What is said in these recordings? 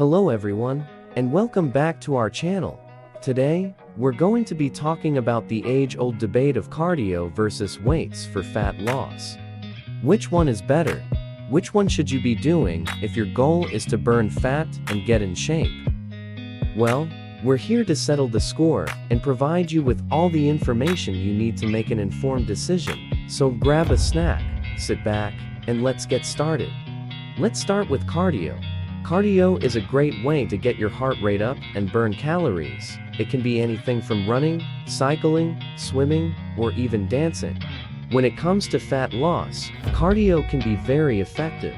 Hello everyone, and welcome back to our channel. Today, we're going to be talking about the age-old debate of cardio versus weights for fat loss. Which one is better? Which one should you be doing if your goal is to burn fat and get in shape? Well, we're here to settle the score and provide you with all the information you need to make an informed decision. So grab a snack, sit back, and let's get started. Let's start with cardio. Cardio is a great way to get your heart rate up and burn calories. It can be anything from running, cycling, swimming, or even dancing. When it comes to fat loss, cardio can be very effective.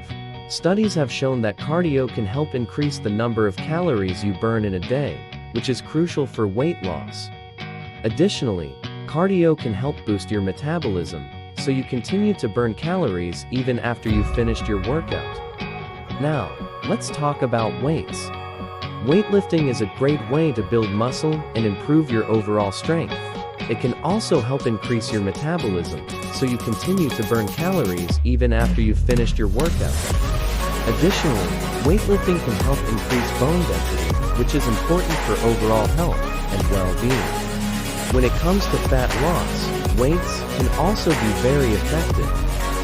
Studies have shown that cardio can help increase the number of calories you burn in a day, which is crucial for weight loss. Additionally, cardio can help boost your metabolism, so you continue to burn calories even after you've finished your workout. Now, let's talk about weights. Weightlifting is a great way to build muscle and improve your overall strength. It can also help increase your metabolism, so you continue to burn calories even after you've finished your workout. Additionally, weightlifting can help increase bone density, which is important for overall health and well-being. When it comes to fat loss, weights can also be very effective.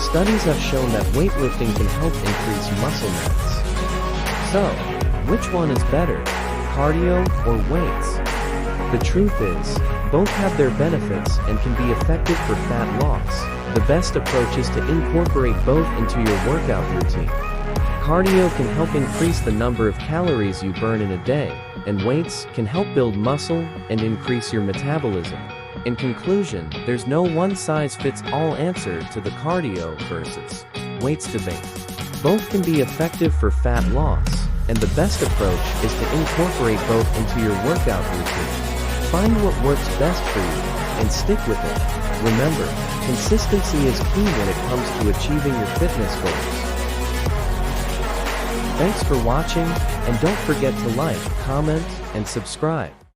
Studies have shown that weightlifting can help increase muscle mass. So, which one is better, cardio or weights? The truth is, both have their benefits and can be effective for fat loss. The best approach is to incorporate both into your workout routine. Cardio can help increase the number of calories you burn in a day, and weights can help build muscle and increase your metabolism. In conclusion, there's no one-size-fits-all answer to the cardio versus weights debate. Both can be effective for fat loss, and the best approach is to incorporate both into your workout routine. Find what works best for you, and stick with it. Remember, consistency is key when it comes to achieving your fitness goals. Thanks for watching, and don't forget to like, comment, and subscribe.